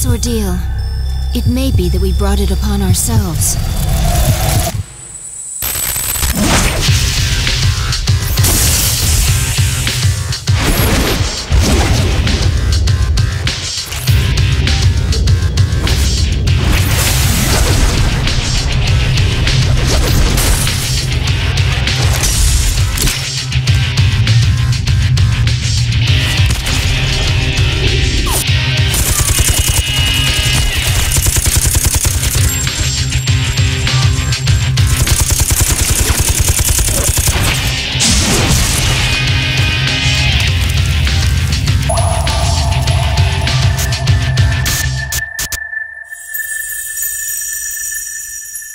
ordeal, it may be that we brought it upon ourselves.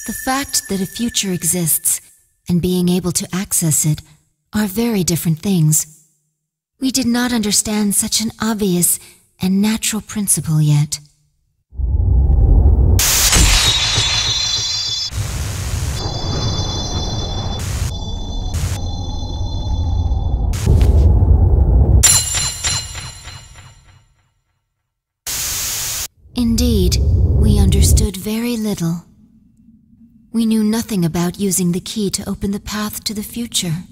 The fact that a future exists and being able to access it are very different things. We did not understand such an obvious and natural principle yet. Indeed, we understood very little. We knew nothing about using the key to open the path to the future.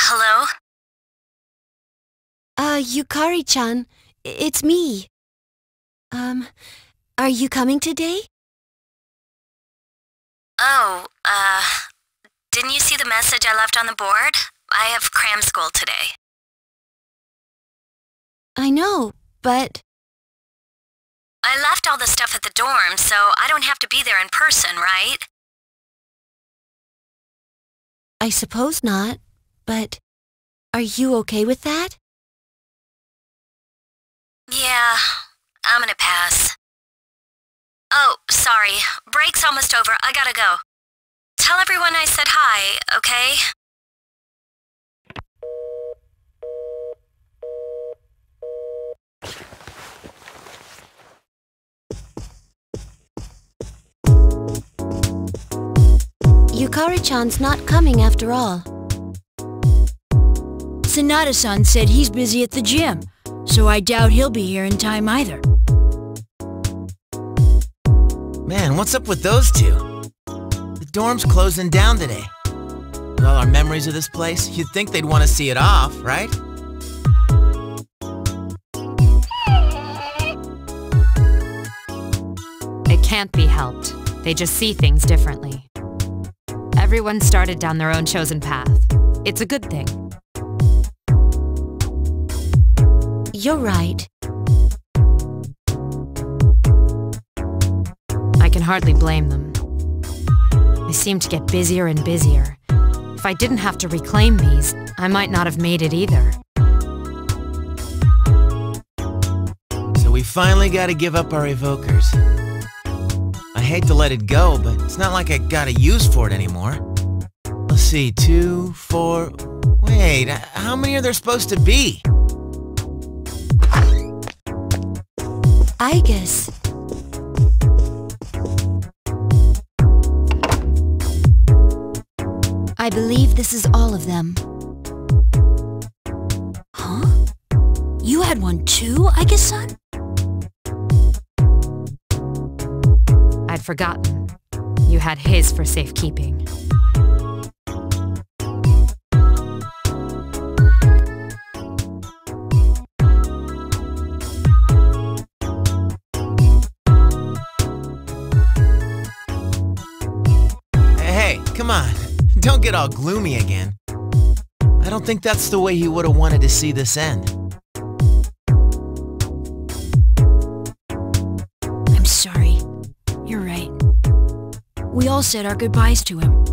Hello? Yukari-chan, it's me. Are you coming today? Oh, didn't you see the message I left on the board? I have cram school today. I know, but... I left all the stuff at the dorm, so I don't have to be there in person, right? I suppose not, but... Are you okay with that? Yeah, I'm gonna pass. Oh, sorry. Break's almost over. I gotta go. Tell everyone I said hi, okay? Yukari-chan's not coming after all. Sanada-san said he's busy at the gym, so I doubt he'll be here in time either. Man, what's up with those two? The dorm's closing down today. With all our memories of this place, you'd think they'd want to see it off, right? It can't be helped. They just see things differently. Everyone started down their own chosen path. It's a good thing. You're right. I can hardly blame them. They seem to get busier and busier. If I didn't have to reclaim these, I might not have made it either. So we finally gotta give up our evokers. I hate to let it go, but it's not like I got a use for it anymore. Let's see, 2, 4... Wait, how many are there supposed to be? I guess. I believe this is all of them. Huh? You had one too, I guess, son? I'd forgotten. You had his for safekeeping. Come on, don't get all gloomy again. I don't think that's the way he would have wanted to see this end. I'm sorry. You're right. We all said our goodbyes to him.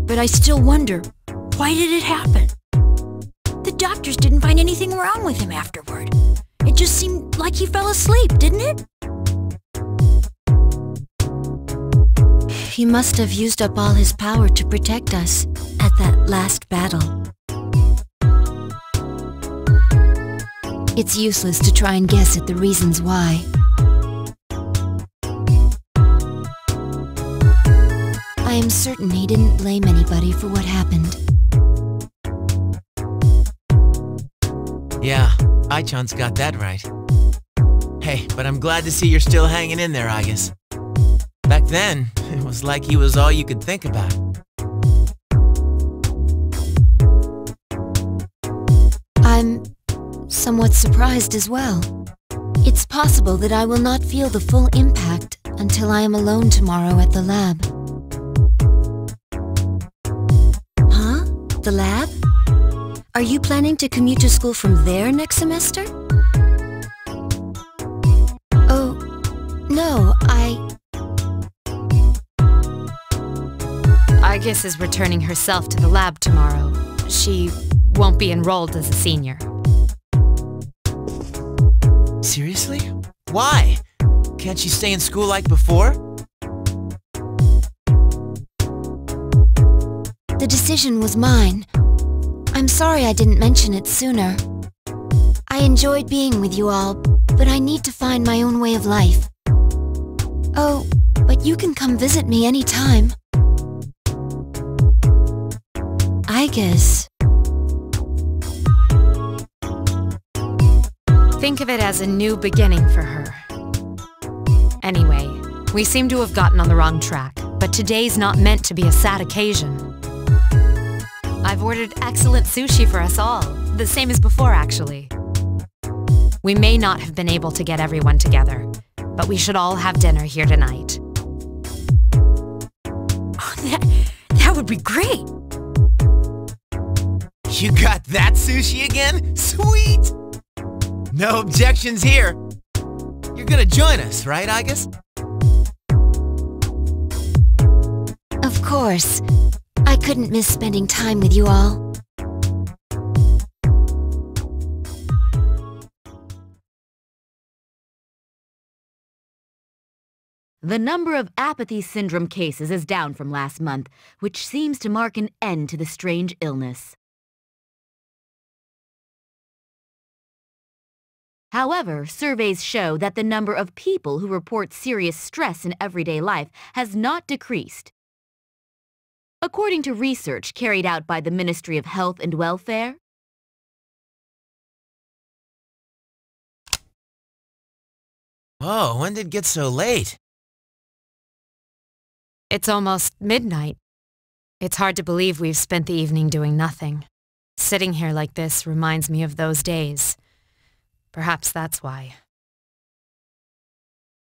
But I still wonder, why did it happen? The doctors didn't find anything wrong with him afterward. It just seemed like he fell asleep, didn't it? He must have used up all his power to protect us at that last battle. It's useless to try and guess at the reasons why. I am certain he didn't blame anybody for what happened. Yeah, Ai-chan's got that right. Hey, but I'm glad to see you're still hanging in there, Agus. Back then, it was like he was all you could think about. I'm somewhat surprised as well. It's possible that I will not feel the full impact until I am alone tomorrow at the lab. Huh? The lab? Are you planning to commute to school from there next semester? Oh, no, Agus is returning herself to the lab tomorrow. She won't be enrolled as a senior. Seriously? Why? Can't she stay in school like before? The decision was mine. I'm sorry I didn't mention it sooner. I enjoyed being with you all, but I need to find my own way of life. Oh, but you can come visit me anytime. I guess. Think of it as a new beginning for her. Anyway, we seem to have gotten on the wrong track, but today's not meant to be a sad occasion. I've ordered excellent sushi for us all, the same as before actually. We may not have been able to get everyone together, but we should all have dinner here tonight. Oh, that would be great! You got that sushi again? Sweet! No objections here. You're gonna join us, right, Agus? Of course. I couldn't miss spending time with you all. The number of apathy syndrome cases is down from last month, which seems to mark an end to the strange illness. However, surveys show that the number of people who report serious stress in everyday life has not decreased. According to research carried out by the Ministry of Health and Welfare, Whoa, when did it get so late? It's almost midnight. It's hard to believe we've spent the evening doing nothing. Sitting here like this reminds me of those days. Perhaps that's why.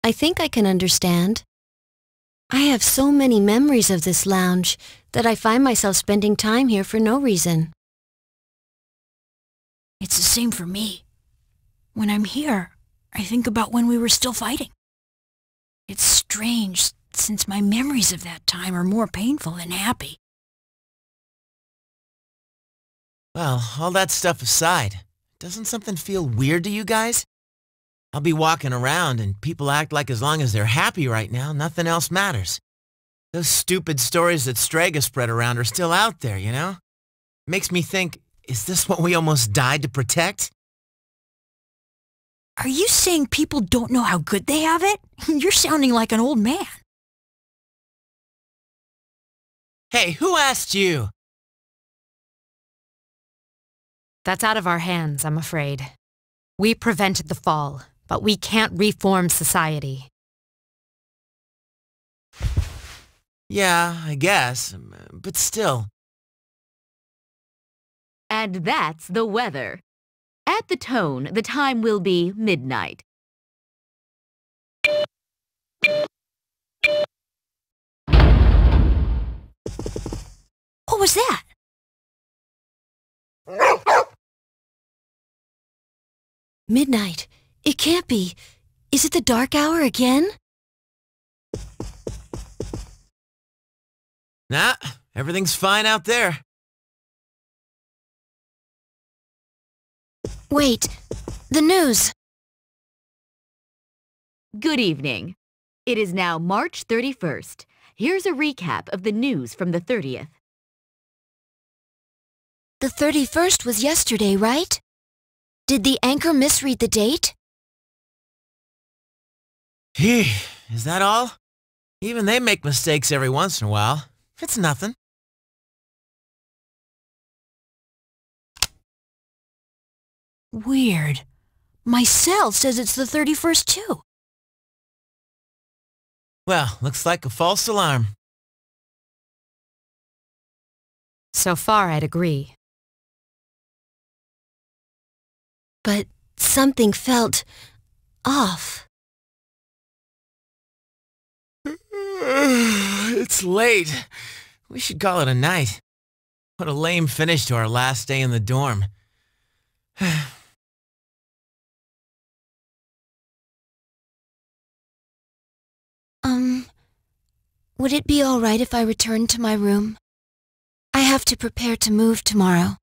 I think I can understand. I have so many memories of this lounge that I find myself spending time here for no reason. It's the same for me. When I'm here, I think about when we were still fighting. It's strange, since my memories of that time are more painful than happy. Well, all that stuff aside, doesn't something feel weird to you guys? I'll be walking around and people act like as long as they're happy right now, nothing else matters. Those stupid stories that Strega spread around are still out there, you know? Makes me think, is this what we almost died to protect? Are you saying people don't know how good they have it? You're sounding like an old man. Hey, who asked you? That's out of our hands, I'm afraid. We prevented the fall, but we can't reform society. Yeah, I guess, but still. and that's the weather. At the tone, the time will be midnight. What was that? Midnight. It can't be. Is it the dark hour again? Nah, everything's fine out there. Wait, the news. Good evening. It is now March 31st. here's a recap of the news from the 30th. The 31st was yesterday, right? Did the anchor misread the date? Gee, is that all? Even they make mistakes every once in a while. It's nothing. Weird. My cell says it's the 31st too. Well, looks like a false alarm. So far, I'd agree. But something felt off. It's late. We should call it a night. What a lame finish to our last day in the dorm. Would it be all right if I returned to my room? I have to prepare to move tomorrow.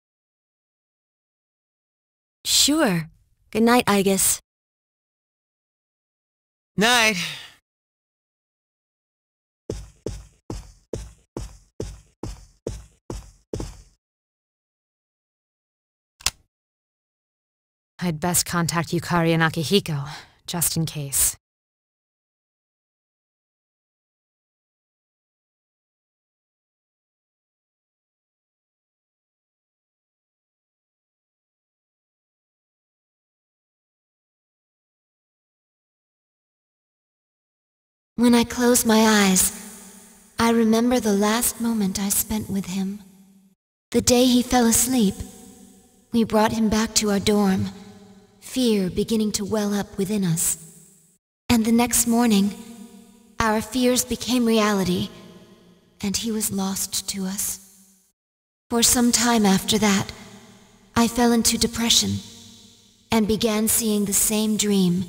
Sure. Good night, Igus. Night. I'd best contact Yukari and Akihiko, just in case. When I close my eyes, I remember the last moment I spent with him. The day he fell asleep, we brought him back to our dorm, fear beginning to well up within us. And the next morning, our fears became reality, and he was lost to us. For some time after that, I fell into depression and began seeing the same dream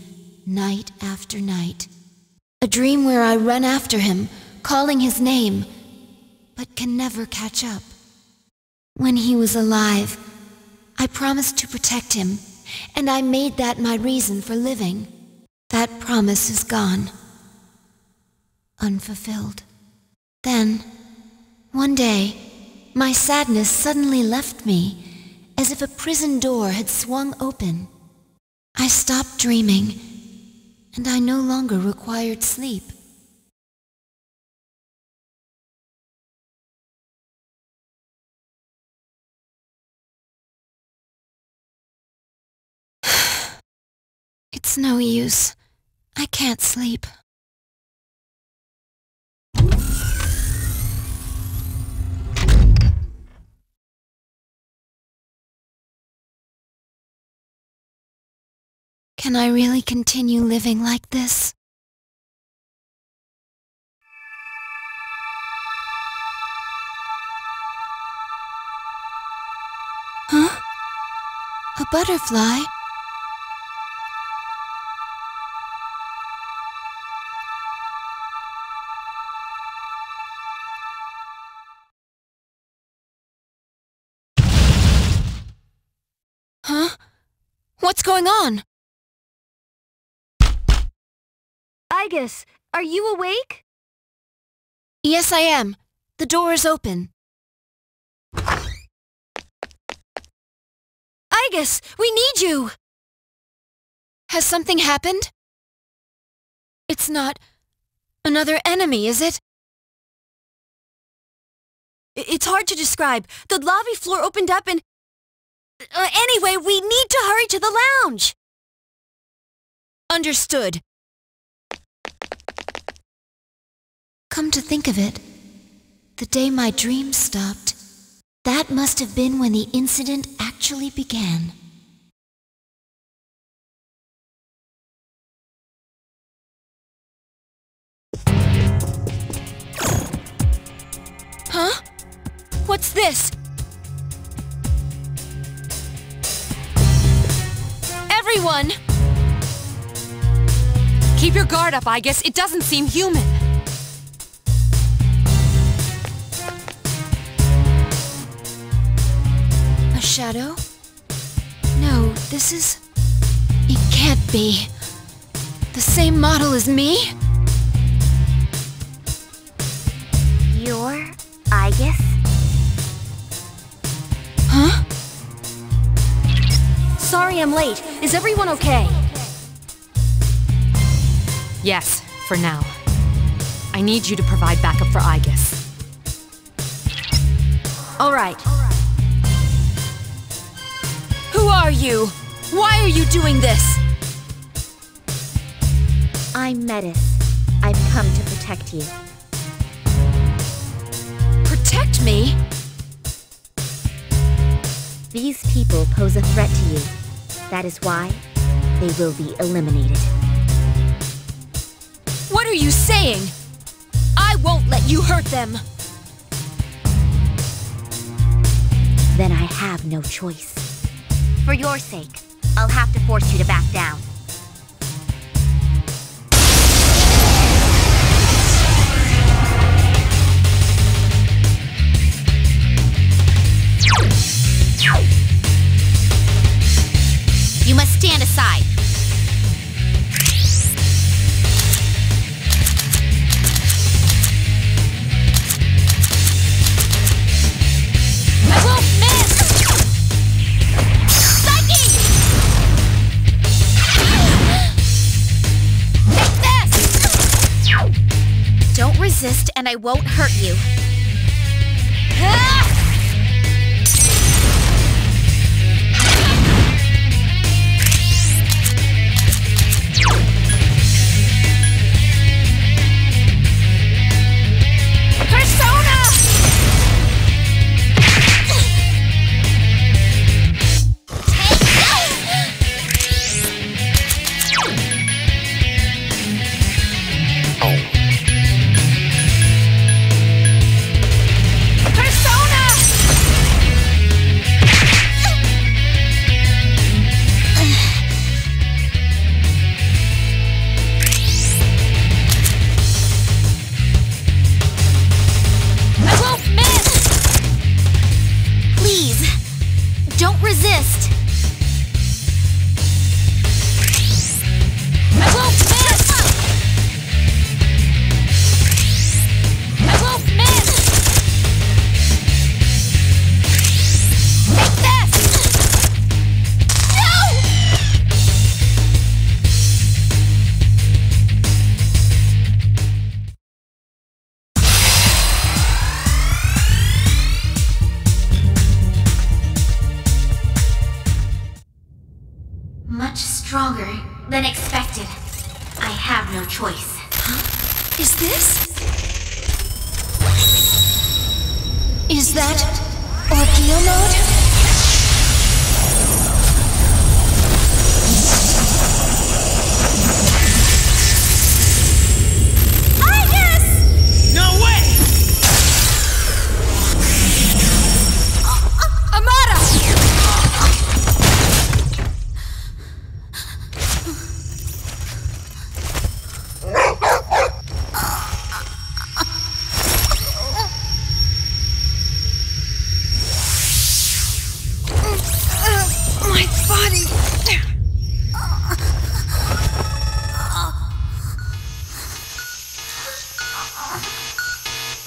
night after night. A dream where I run after him, calling his name, but can never catch up. When he was alive, I promised to protect him, and I made that my reason for living. That promise is gone, unfulfilled. Then, one day, my sadness suddenly left me, as if a prison door had swung open. I stopped dreaming, and I no longer required sleep. It's no use. I can't sleep. Can I really continue living like this? Huh? A butterfly? Huh? What's going on? Igus, are you awake? Yes, I am. The door is open. Igus, we need you! Has something happened? It's not another enemy, is it? It's hard to describe. The lobby floor opened up and... anyway, we need to hurry to the lounge! Understood. Come to think of it, the day my dreams stopped, that must have been when the incident actually began. Huh? What's this? Everyone! Keep your guard up, Igus. It doesn't seem human. A shadow? No, this is... It can't be. The same model as me? I'm late. Is everyone okay? Yes, for now. I need you to provide backup for Aegis. All right. Who are you? Why are you doing this? I'm Metis. I've come to protect you. Protect me? These people pose a threat to you. That is why they will be eliminated. What are you saying? I won't let you hurt them. Then I have no choice. For your sake, I'll have to force you to back down. You must stand aside. I won't miss! Psyche! Take this! Don't resist and I won't hurt you. Ah! Stronger than expected. I have no choice. Huh? Is this? Is that Ordeal mode? No way! Amada! My body!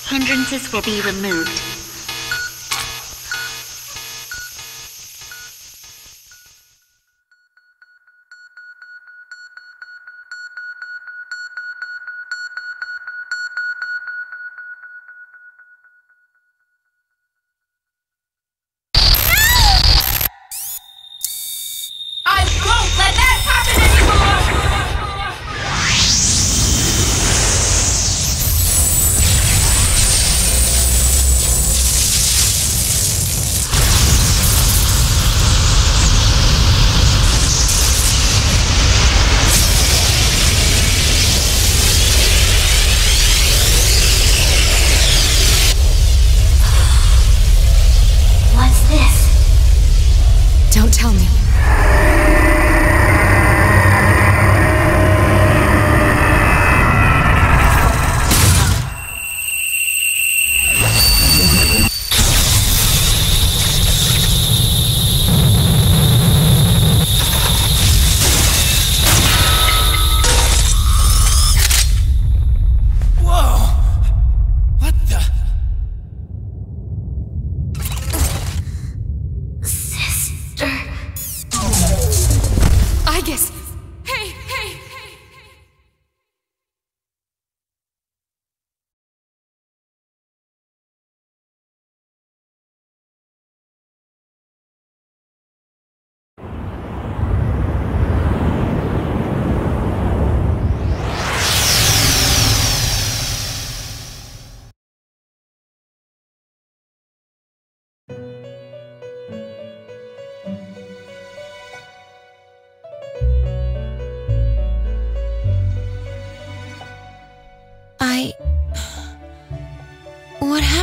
Hindrances will be removed.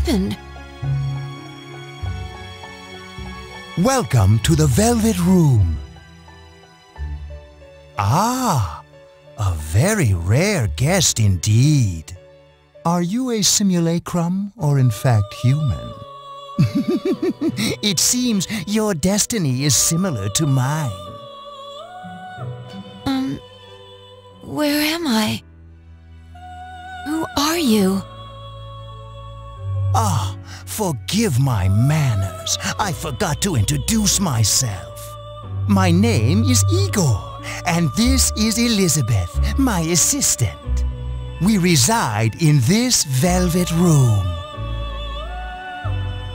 happened? Welcome to the Velvet Room. Ah, a very rare guest indeed. Are you a simulacrum or in fact human? It seems your destiny is similar to mine. Where am I? Who are you? Ah, forgive my manners. I forgot to introduce myself. My name is Igor, and this is Elizabeth, my assistant. We reside in this velvet room.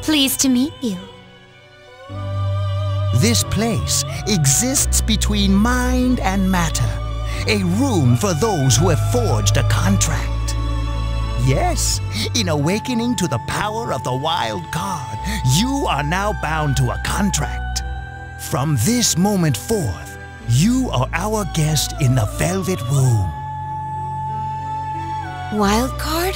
Pleased to meet you. This place exists between mind and matter, a room for those who have forged a contract. Yes, in awakening to the power of the wild card, you are now bound to a contract. From this moment forth, you are our guest in the Velvet Room. Wild card?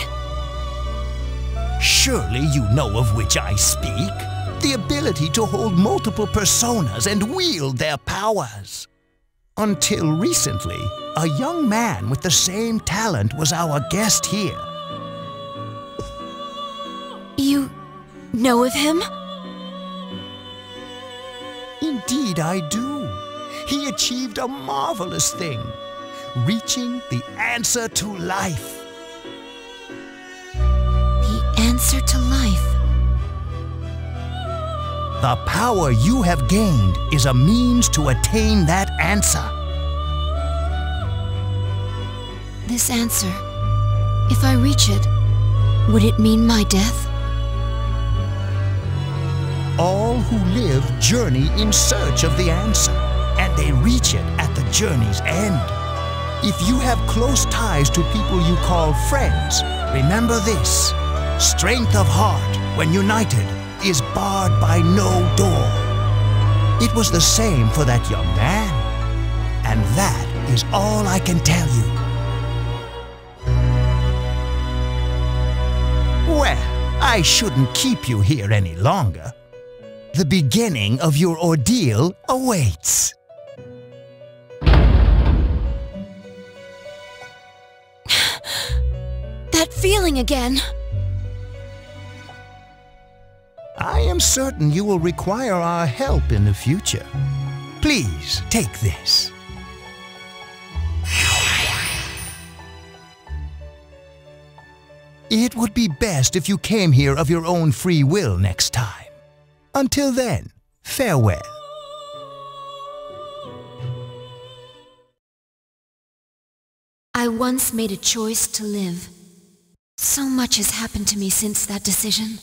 Surely you know of which I speak. The ability to hold multiple personas and wield their powers. Until recently, a young man with the same talent was our guest here. You know of him? Indeed I do. He achieved a marvelous thing, reaching the answer to life. The answer to life. The power you have gained is a means to attain that answer. This answer, if I reach it, would it mean my death? All who live journey in search of the answer, and they reach it at the journey's end. If you have close ties to people you call friends, remember this: strength of heart, when united, is barred by no door. It was the same for that young man, and that is all I can tell you. Well, I shouldn't keep you here any longer. The beginning of your ordeal awaits. That feeling again. I am certain you will require our help in the future. Please take this. It would be best if you came here of your own free will next time. Until then, farewell. I once made a choice to live. So much has happened to me since that decision.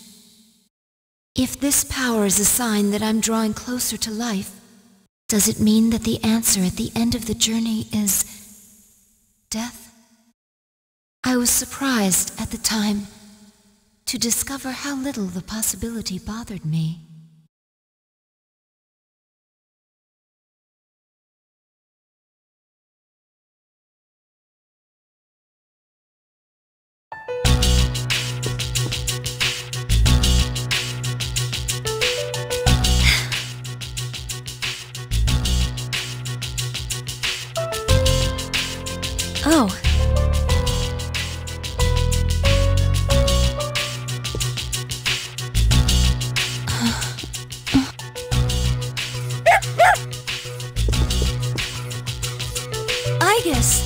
If this power is a sign that I'm drawing closer to life, does it mean that the answer at the end of the journey is death? I was surprised at the time to discover how little the possibility bothered me. Oh. I guess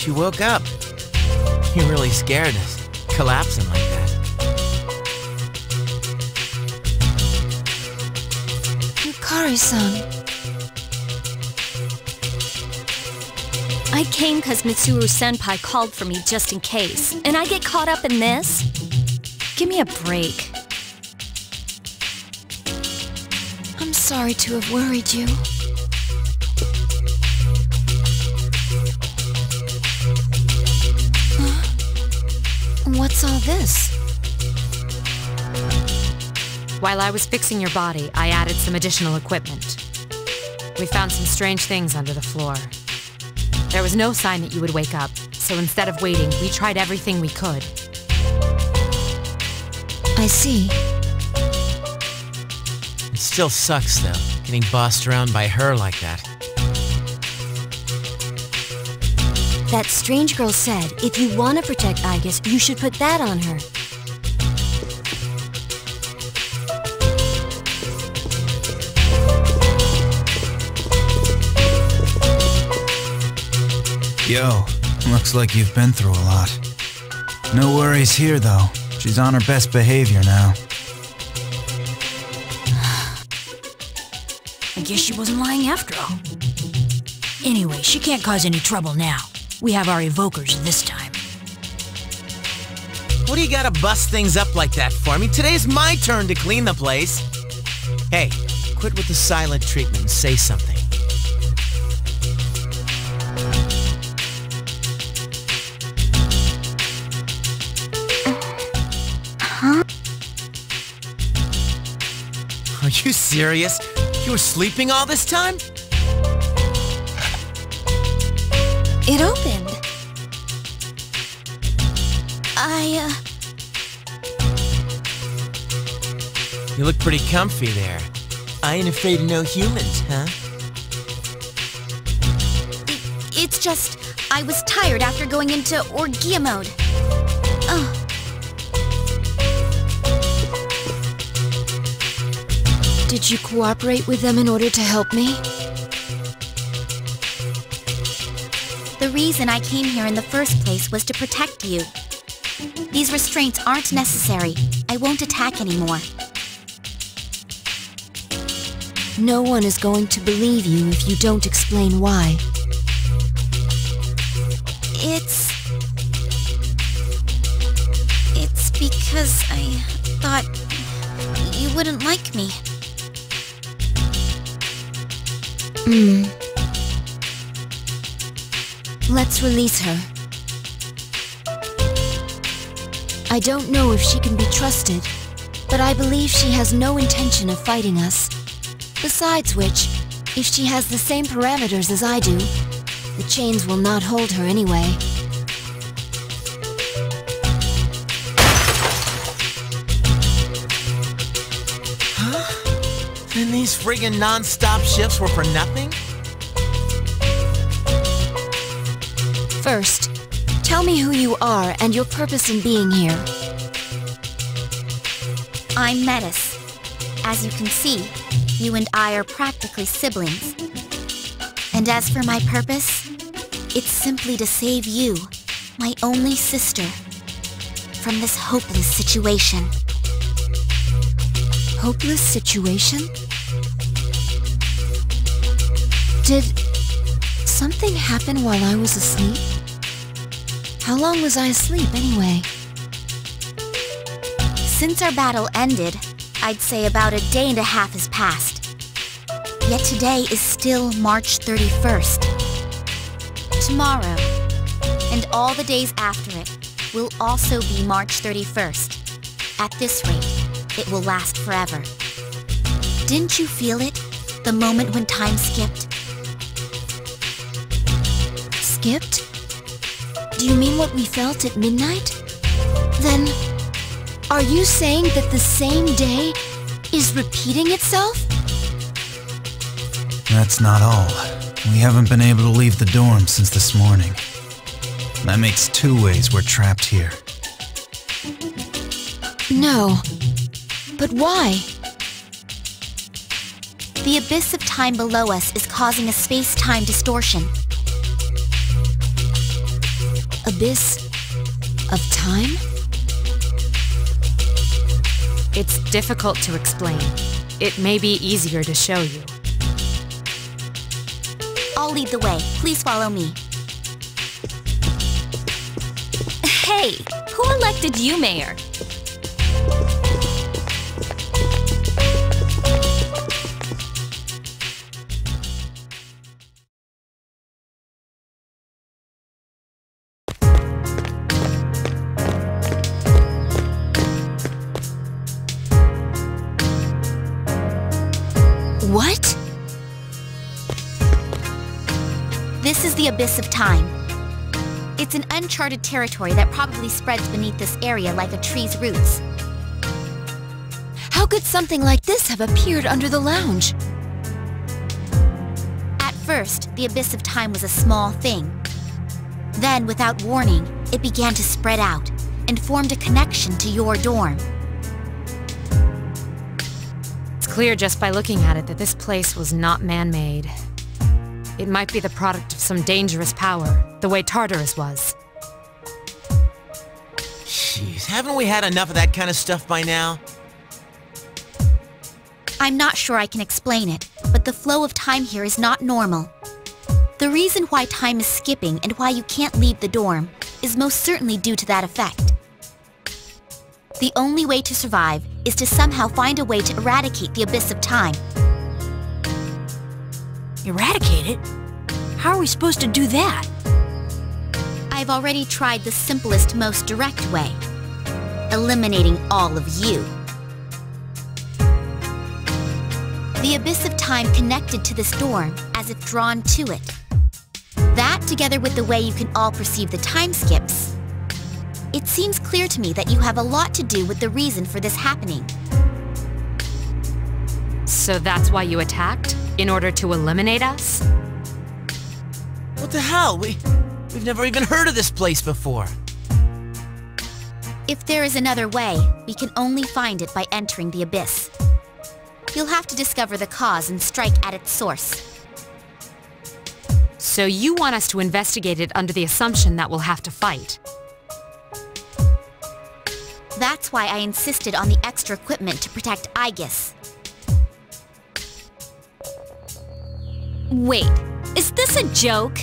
She woke up. You really scared us, collapsing like that. Yukari-san. I came because Mitsuru-senpai called for me just in case, and I get caught up in this? Give me a break. I'm sorry to have worried you. What's all this? While I was fixing your body, I added some additional equipment. We found some strange things under the floor. There was no sign that you would wake up, so instead of waiting, we tried everything we could. I see. It still sucks, though, getting bossed around by her like that. That strange girl said if you want to protect Aigis, you should put that on her. Yo, looks like you've been through a lot. No worries here, though. She's on her best behavior now. I guess she wasn't lying after all. Anyway, she can't cause any trouble now. We have our evokers this time. What do you gotta bust things up like that for? I mean, today's my turn to clean the place. Hey, quit with the silent treatment and say something. Are you serious? You were sleeping all this time? It opened. You look pretty comfy there. I ain't afraid of no humans, huh? It's just, I was tired after going into Orgia mode. Did you cooperate with them in order to help me? The reason I came here in the first place was to protect you. These restraints aren't necessary. I won't attack anymore. No one is going to believe you if you don't explain why. It's because I thought you wouldn't like me. Let's release her. I don't know if she can be trusted, but I believe she has no intention of fighting us. Besides which, if she has the same parameters as I do, the chains will not hold her anyway. Huh? Then these friggin' non-stop shifts were for nothing? First, tell me who you are and your purpose in being here. I'm Metis. As you can see, you and I are practically siblings. And as for my purpose, it's simply to save you, my only sister, from this hopeless situation. Hopeless situation? Did something happen while I was asleep? How long was I asleep anyway? Since our battle ended, I'd say about a day and a half has passed. Yet today is still March 31st. Tomorrow, and all the days after it, will also be March 31st. At this rate, it will last forever. Didn't you feel it, the moment when time skipped? Skipped? Do you mean what we felt at midnight? Then, are you saying that the same day is repeating itself? That's not all. We haven't been able to leave the dorm since this morning. That makes 2 ways we're trapped here. No. But why? The abyss of time below us is causing a space-time distortion. Abyss of time? It's difficult to explain. It may be easier to show you. I'll lead the way. Please follow me. Hey, who elected you mayor? What? This is the abyss of time. It's an uncharted territory that probably spreads beneath this area like a tree's roots. How could something like this have appeared under the lounge? At first, the Abyss of Time was a small thing. Then, without warning, it began to spread out and formed a connection to your dorm. It's clear just by looking at it that this place was not man-made. It might be the product of some dangerous power, the way Tartarus was. Jeez, haven't we had enough of that kind of stuff by now? I'm not sure I can explain it, but the flow of time here is not normal. The reason why time is skipping and why you can't leave the dorm is most certainly due to that effect. The only way to survive is to somehow find a way to eradicate the Abyss of Time. Eradicate it? How are we supposed to do that? I've already tried the simplest, most direct way. Eliminating all of you. The Abyss of Time connected to this dorm, as if drawn to it. That, together with the way you can all perceive the time skips. It seems clear to me that you have a lot to do with the reason for this happening. So that's why you attacked? In order to eliminate us? What the hell? We've never even heard of this place before. If there is another way, we can only find it by entering the Abyss. You'll have to discover the cause and strike at its source. So you want us to investigate it under the assumption that we'll have to fight? That's why I insisted on the extra equipment to protect Aegis. Wait, is this a joke?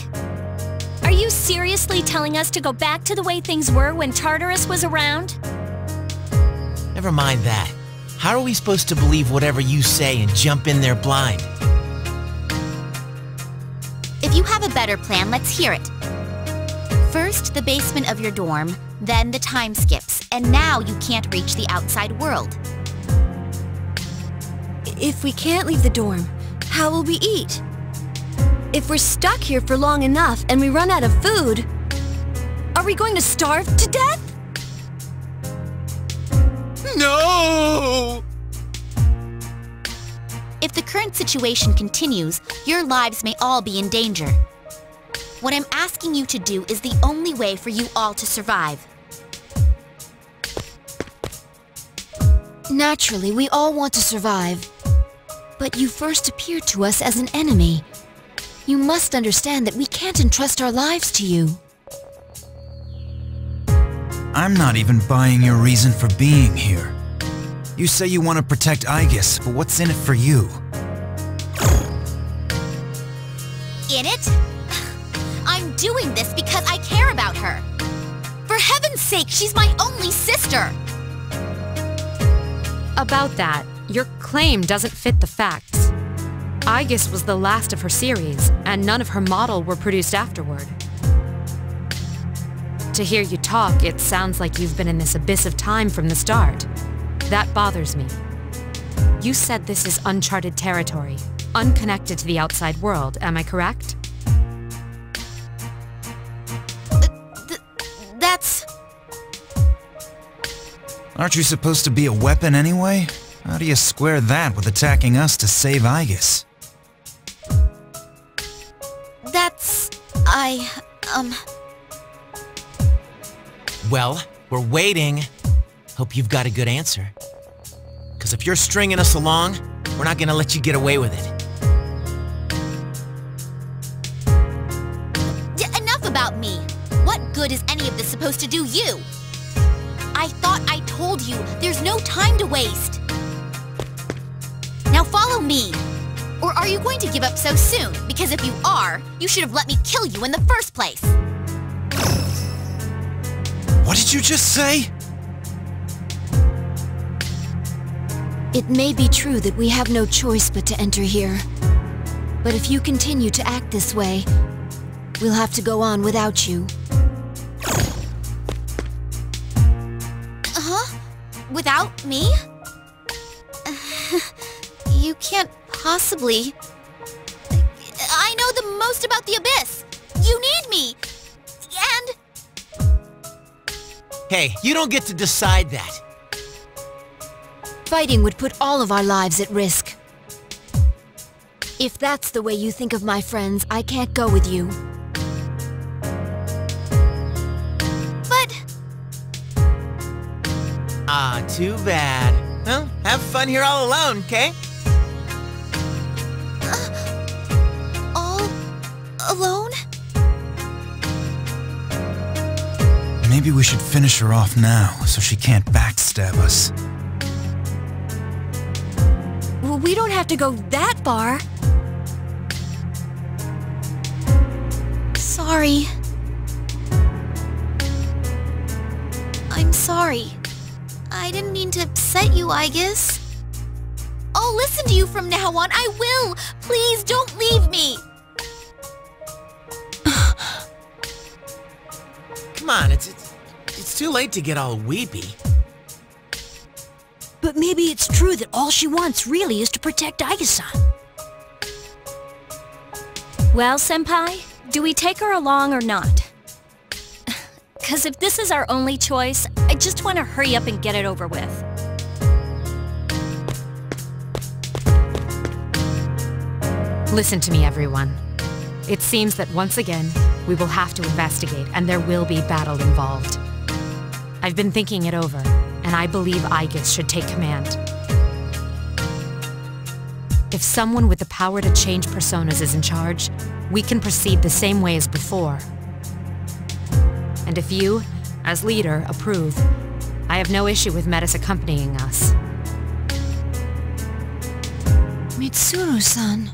Are you seriously telling us to go back to the way things were when Tartarus was around? Never mind that. How are we supposed to believe whatever you say and jump in there blind? If you have a better plan, let's hear it. First, the basement of your dorm, then the time skips, and now you can't reach the outside world. If we can't leave the dorm, how will we eat? If we're stuck here for long enough and we run out of food, are we going to starve to death? No! If the current situation continues, your lives may all be in danger. What I'm asking you to do is the only way for you all to survive. Naturally, we all want to survive. But you first appeared to us as an enemy. You must understand that we can't entrust our lives to you. I'm not even buying your reason for being here. You say you want to protect Aegis, but what's in it for you? In it? I'm doing this because I care about her. For heaven's sake, she's my only sister! About that, your claim doesn't fit the facts. Aegis was the last of her series, and none of her model were produced afterward. To hear you talk, it sounds like you've been in this abyss of time from the start. That bothers me. You said this is uncharted territory, unconnected to the outside world, am I correct? That's... Aren't you supposed to be a weapon anyway? How do you square that with attacking us to save Aegis? That's... Well, we're waiting. Hope you've got a good answer. Because if you're stringing us along, we're not gonna let you get away with it. Enough about me. What good is any of this supposed to do you? I thought I told you there's no time to waste. Now follow me. Or are you going to give up so soon? Because if you are, you should have let me kill you in the first place. What did you just say? It may be true that we have no choice but to enter here. But if you continue to act this way, we'll have to go on without you. Huh? Without me? You can't possibly... I know the most about the Abyss! You need me! And Hey, you don't get to decide that. Fighting would put all of our lives at risk. If that's the way you think of my friends, I can't go with you. But... Ah, too bad. Well, have fun here all alone, okay? all... alone? Maybe we should finish her off now, so she can't backstab us. Well, we don't have to go that far. Sorry. I'm sorry. I didn't mean to upset you, I guess. I'll listen to you from now on. I will! Please, don't leave me! Come on, it's too late to get all weepy. But maybe it's true that all she wants really is to protect Aika-san. Well, Senpai, do we take her along or not? 'Cause if this is our only choice, I just want to hurry up and get it over with. Listen to me, everyone. It seems that once again, we will have to investigate, and there will be battle involved. I've been thinking it over, and I believe Aigis should take command. If someone with the power to change personas is in charge, we can proceed the same way as before. And if you, as leader, approve, I have no issue with Metis accompanying us. Mitsuru-san.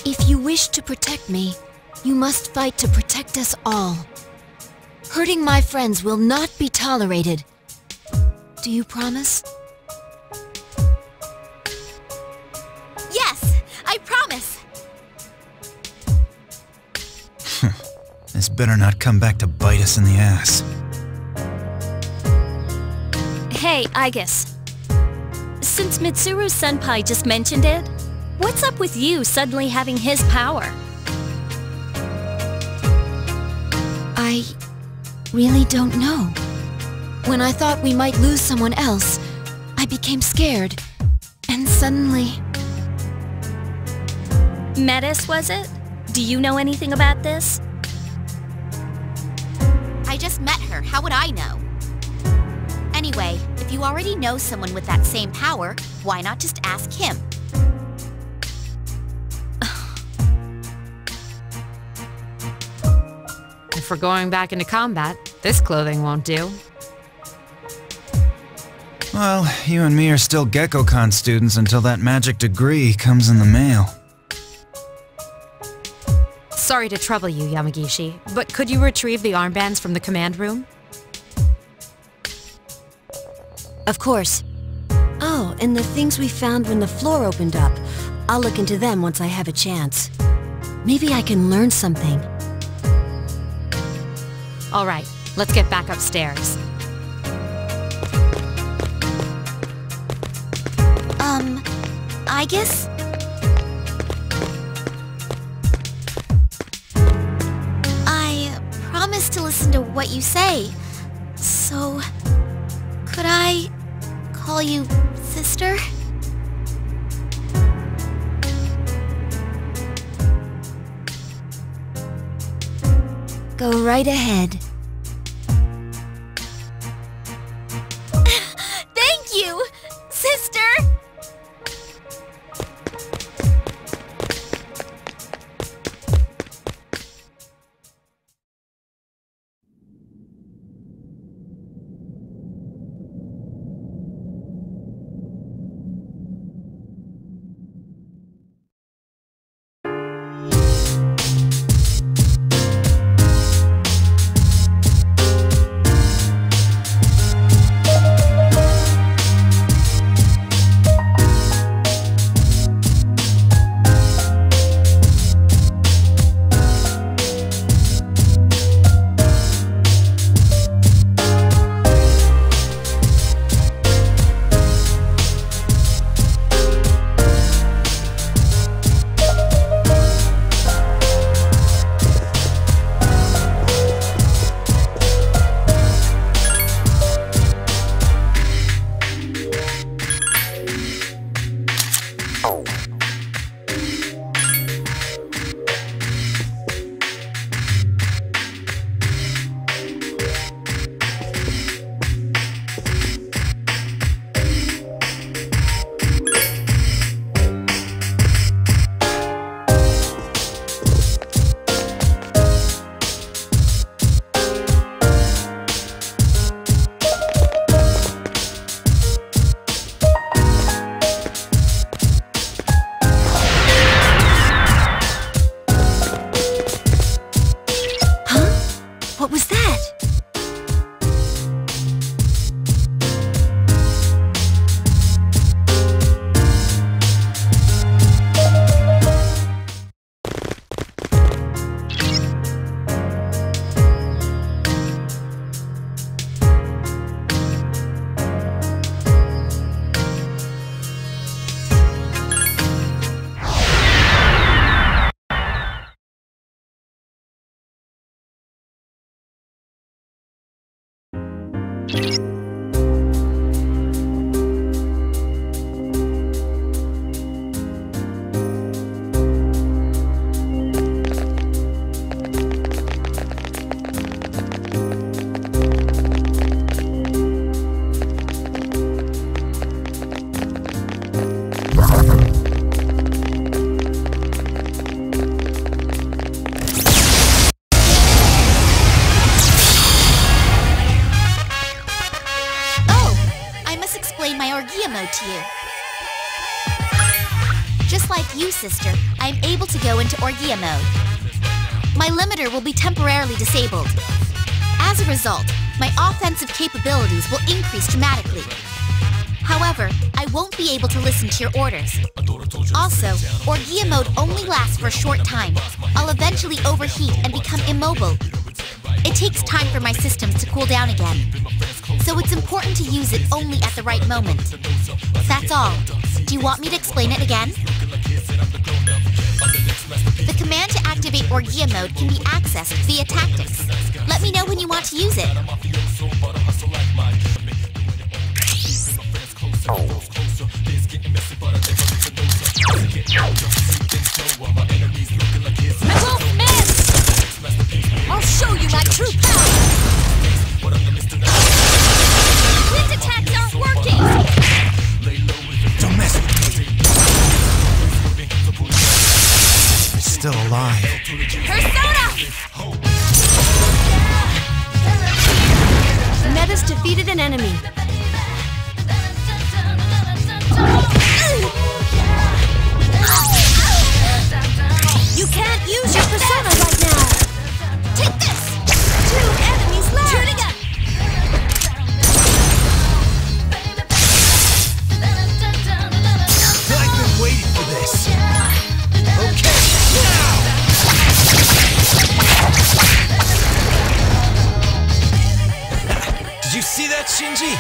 If you wish to protect me, you must fight to protect us all. Hurting my friends will not be tolerated. Do you promise? Yes, I promise! This better not come back to bite us in the ass. Hey, Aigis. Since Mitsuru Senpai just mentioned it, what's up with you suddenly having his power? I really don't know. When I thought we might lose someone else, I became scared. And suddenly... Metis, was it? Do you know anything about this? I just met her. How would I know? Anyway, if you already know someone with that same power, why not just ask him? If we're going back into combat, this clothing won't do. Well, you and me are still GeckoCon students until that magic degree comes in the mail. Sorry to trouble you, Yamagishi, but could you retrieve the armbands from the command room? Of course. Oh, and the things we found when the floor opened up. I'll look into them once I have a chance. Maybe I can learn something. All right, let's get back upstairs. I guess... I promise to listen to what you say. So... could I call you sister? Go right ahead. Thank you, sister! To you. Just like you, sister, I am able to go into Orgia mode. My limiter will be temporarily disabled. As a result, my offensive capabilities will increase dramatically. However, I won't be able to listen to your orders. Also, Orgia mode only lasts for a short time. I'll eventually overheat and become immobile. It takes time for my systems to cool down again. So it's important to use it only at the right moment. That's all. Do you want me to explain it again? The command to activate Orgia mode can be accessed via tactics. Let me know when you want to use it. I won't miss! I'll show you my true power! Wind attacks aren't working! Don't mess with me. You're still alive. Persona! Metis defeated an enemy. You can't use your persona right now. Take this! 2 enemies left. Turning up! I've been waiting for this. Okay, now! Did you see that, Shinji?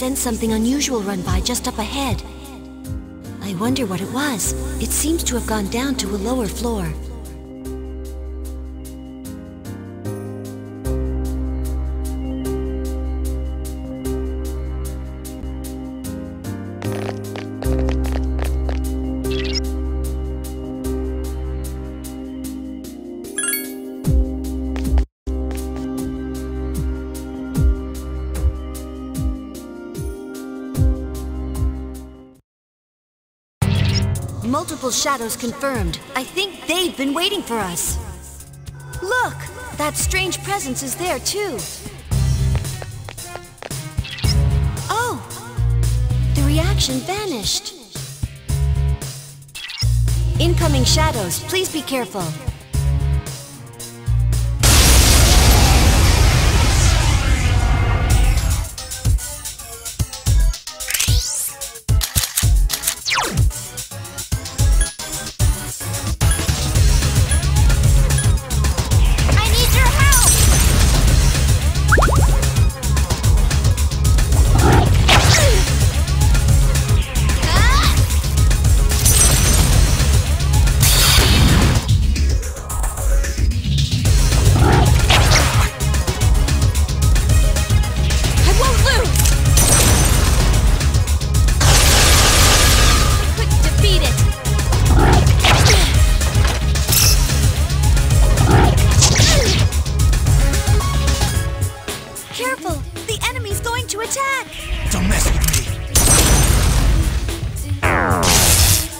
sensed something unusual run by just up ahead. I wonder what it was. It seems to have gone down to a lower floor. Multiple shadows confirmed. I think they've been waiting for us. Look! That strange presence is there, too. Oh! The reaction vanished. Incoming shadows, please be careful.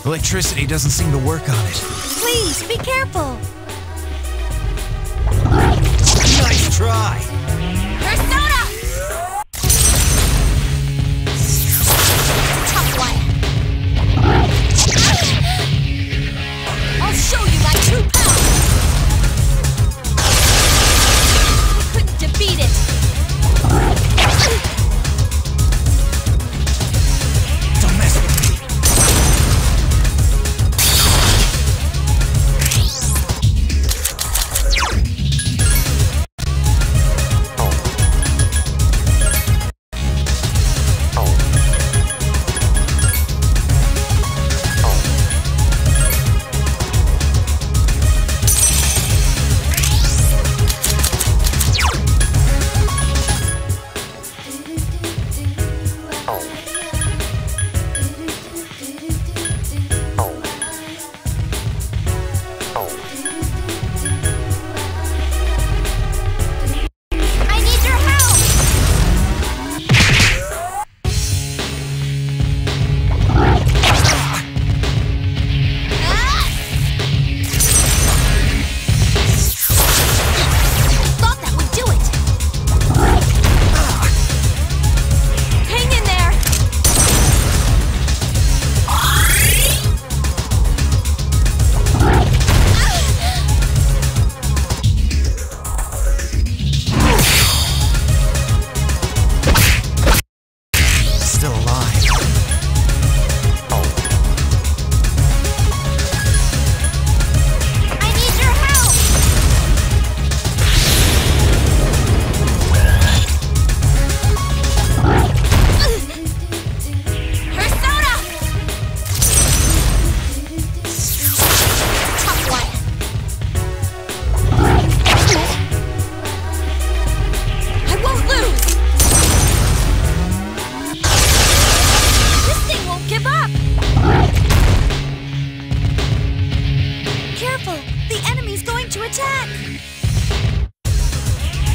Electricity doesn't seem to work on it. Please, be careful! Nice try! Persona! Tough one! I'll show you my true power! You couldn't defeat it! Don't mess with me!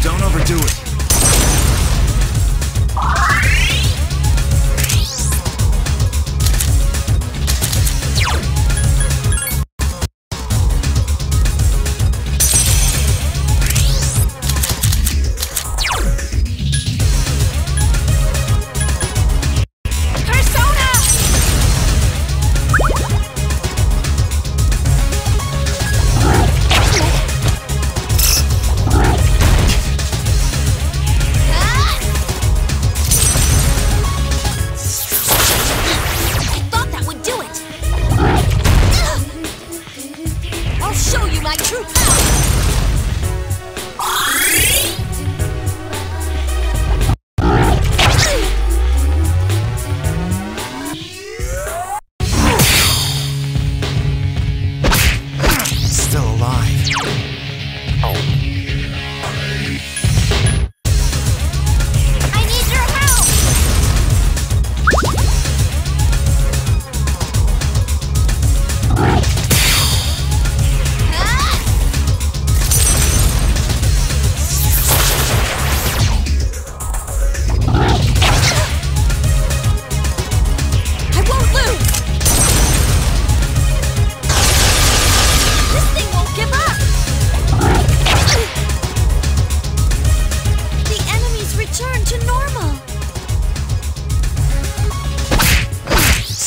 Don't overdo it.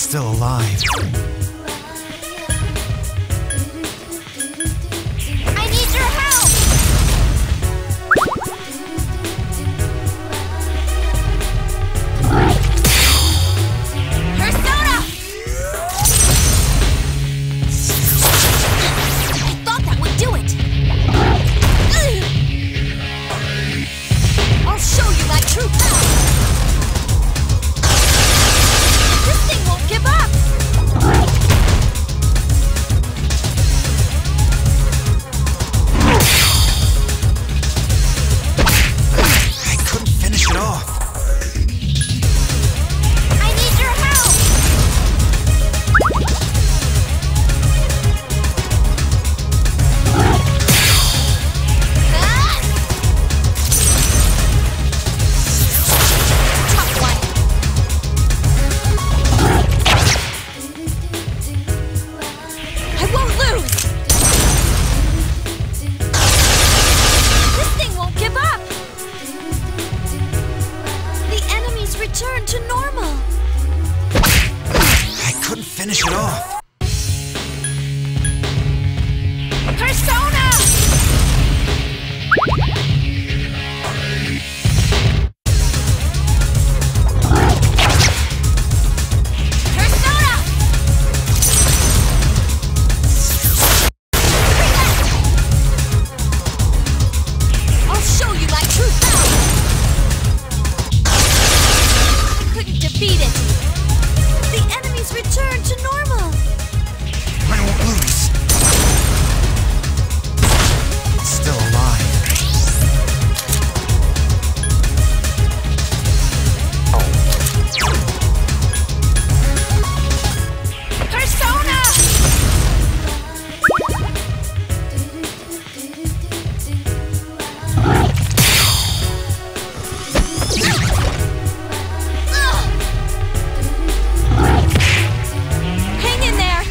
still alive. I need your help! Persona! I thought that would do it! I'll show you my true power! This thing won't give up! I couldn't finish it off. I need your help! Ah! Tough one! I won't lose! This thing won't give up! The enemies return to normal! I couldn't finish it off. Persona! Persona! I'll show you my true power! I couldn't defeat it! The enemies return to normal! I won't lose. It's still alive. Persona! Hang in there!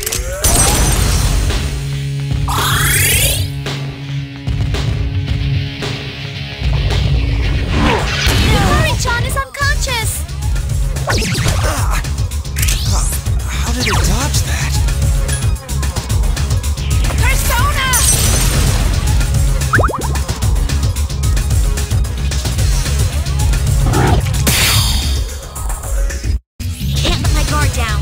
Hurry-chan is unconscious! How did it dodge that? Persona! Can't let my guard down.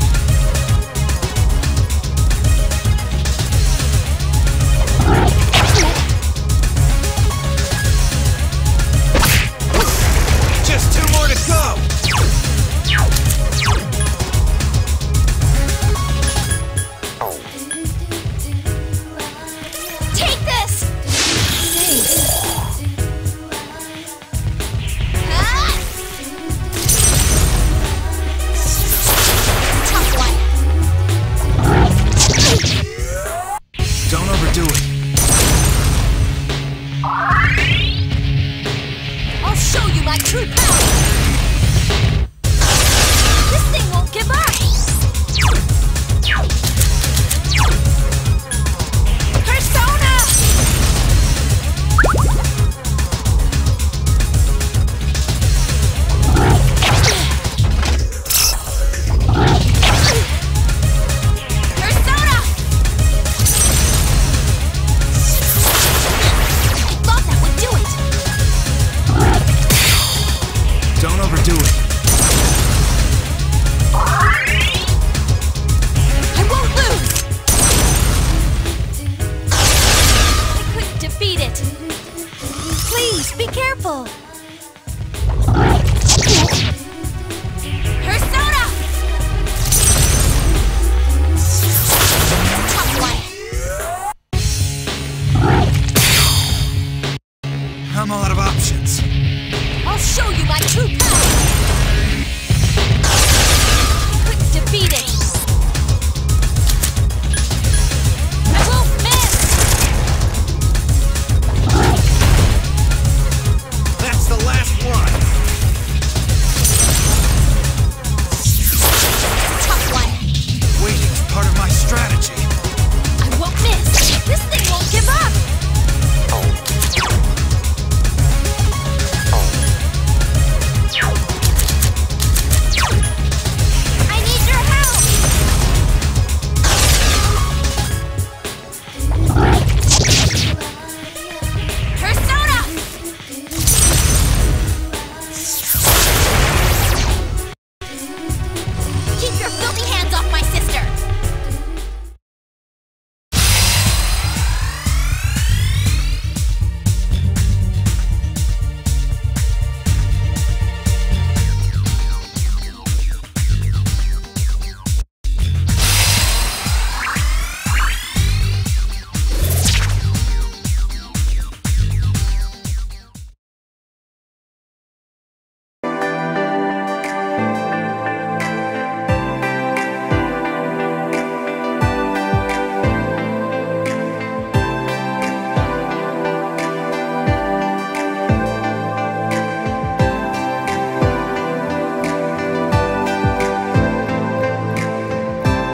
Just 2 more to go. Take this! Ah! Tough one. Don't overdo it. I'll show you my true power! This thing won't give up! Persona! Persona! I thought that would do it! Don't overdo it. I won't lose! I couldn't defeat it! Please, be careful!